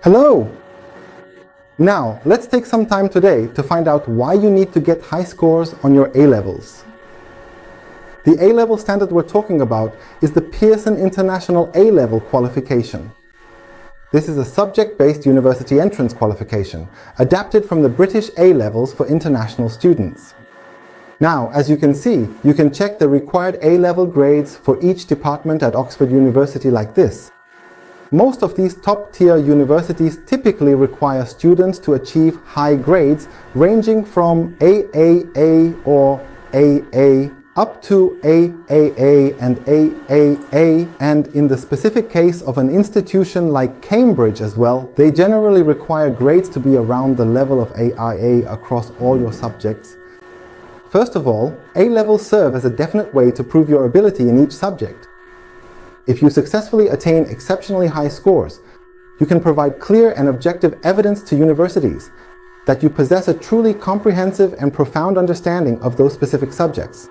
Hello! Now, let's take some time today to find out why you need to get high scores on your A-levels. The A-level standard we're talking about is the Pearson International A-level qualification. This is a subject-based university entrance qualification, adapted from the British A-levels for international students. Now, as you can see, you can check the required A-level grades for each department at Oxford University like this. Most of these top-tier universities typically require students to achieve high grades ranging from AAA or AA up to AAA and AAA, and in the specific case of an institution like Cambridge as well, they generally require grades to be around the level of AIA across all your subjects. First of all, A-levels serve as a definite way to prove your ability in each subject. If you successfully attain exceptionally high scores, you can provide clear and objective evidence to universities that you possess a truly comprehensive and profound understanding of those specific subjects.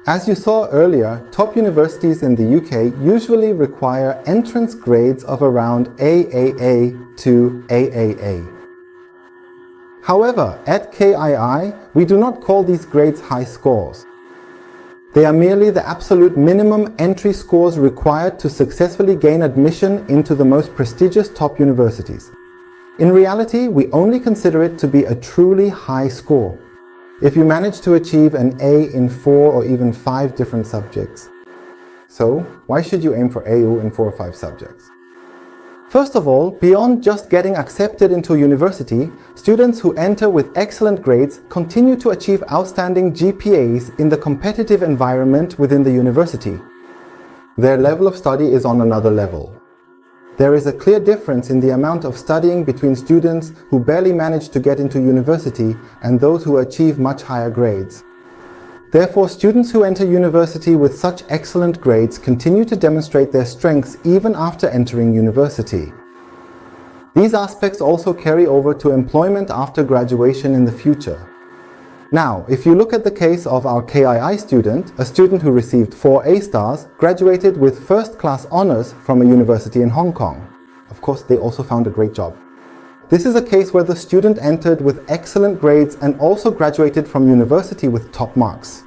As you saw earlier, top universities in the UK usually require entrance grades of around AAA to AAA. However, at KII, we do not call these grades high scores. They are merely the absolute minimum entry scores required to successfully gain admission into the most prestigious top universities. In reality, we only consider it to be a truly high score if you manage to achieve an A in 4 or even 5 different subjects. So, why should you aim for AU in 4 or 5 subjects? First of all, beyond just getting accepted into a university, students who enter with excellent grades continue to achieve outstanding GPAs in the competitive environment within the university. Their level of study is on another level. There is a clear difference in the amount of studying between students who barely manage to get into university and those who achieve much higher grades. Therefore, students who enter university with such excellent grades continue to demonstrate their strengths even after entering university. These aspects also carry over to employment after graduation in the future. Now, if you look at the case of our KII student, a student who received 4 A stars, graduated with first-class honors from a university in Hong Kong. Of course, they also found a great job. This is a case where the student entered with excellent grades and also graduated from university with top marks.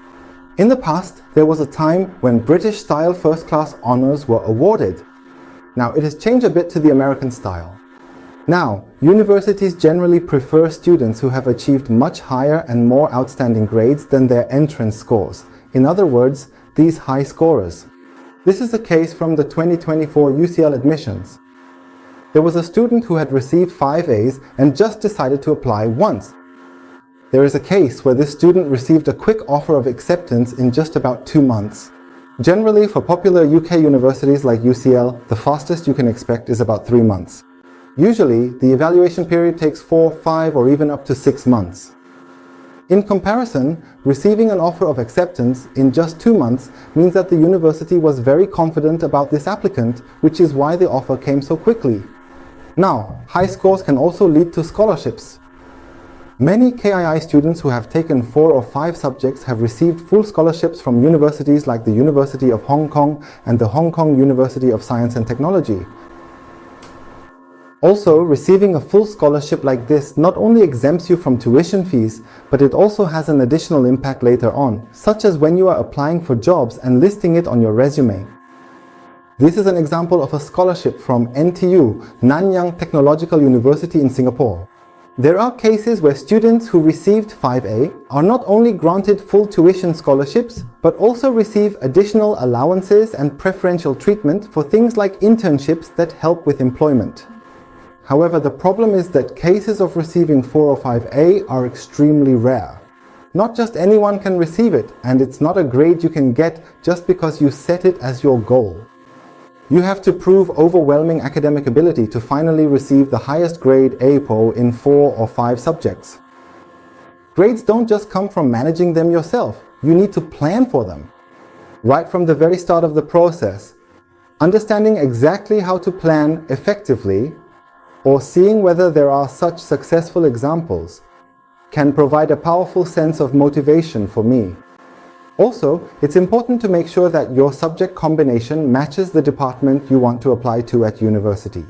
In the past, there was a time when British-style first-class honors were awarded. Now, it has changed a bit to the American style. Now, universities generally prefer students who have achieved much higher and more outstanding grades than their entrance scores. In other words, these high scorers. This is the case from the 2024 UCL admissions. There was a student who had received 5 A's and just decided to apply once. There is a case where this student received a quick offer of acceptance in just about 2 months. Generally, for popular UK universities like UCL, the fastest you can expect is about 3 months. Usually, the evaluation period takes 4, 5, or even up to 6 months. In comparison, receiving an offer of acceptance in just 2 months means that the university was very confident about this applicant, which is why the offer came so quickly. Now, high scores can also lead to scholarships. Many KII students who have taken 4 or 5 subjects have received full scholarships from universities like the University of Hong Kong and the Hong Kong University of Science and Technology. Also, receiving a full scholarship like this not only exempts you from tuition fees, but it also has an additional impact later on, such as when you are applying for jobs and listing it on your resume. This is an example of a scholarship from NTU, Nanyang Technological University in Singapore. There are cases where students who received 5A are not only granted full tuition scholarships, but also receive additional allowances and preferential treatment for things like internships that help with employment. However, the problem is that cases of receiving 4 or 5A are extremely rare. Not just anyone can receive it, and it's not a grade you can get just because you set it as your goal. You have to prove overwhelming academic ability to finally receive the highest grade APO in 4 or 5 subjects. Grades don't just come from managing them yourself, you need to plan for them. Right from the very start of the process, understanding exactly how to plan effectively, or seeing whether there are such successful examples, can provide a powerful sense of motivation for me. Also, it's important to make sure that your subject combination matches the department you want to apply to at university.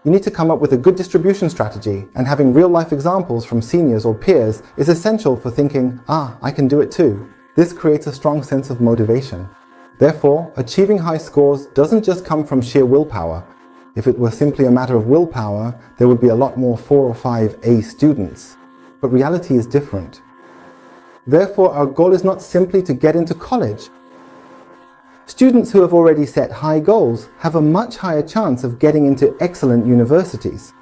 You need to come up with a good distribution strategy, and having real-life examples from seniors or peers is essential for thinking, I can do it too. This creates a strong sense of motivation. Therefore, achieving high scores doesn't just come from sheer willpower. If it were simply a matter of willpower, there would be a lot more 4 or 5 A students. But reality is different. Therefore, our goal is not simply to get into college. Students who have already set high goals have a much higher chance of getting into excellent universities.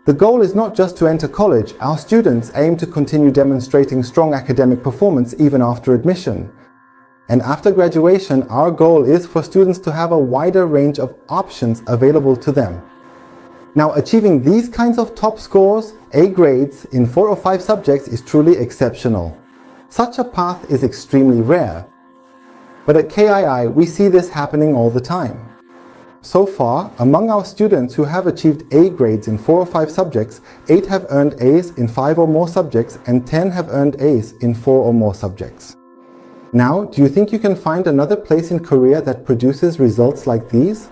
The goal is not just to enter college. Our students aim to continue demonstrating strong academic performance even after admission. And after graduation, our goal is for students to have a wider range of options available to them. Now, achieving these kinds of top scores, A grades, in 4 or 5 subjects is truly exceptional. Such a path is extremely rare. But at KII, we see this happening all the time. So far, among our students who have achieved A grades in 4 or 5 subjects, 8 have earned A's in 5 or more subjects and 10 have earned A's in 4 or more subjects. Now, do you think you can find another place in Korea that produces results like these?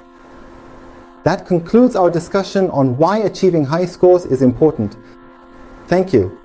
That concludes our discussion on why achieving high scores is important. Thank you.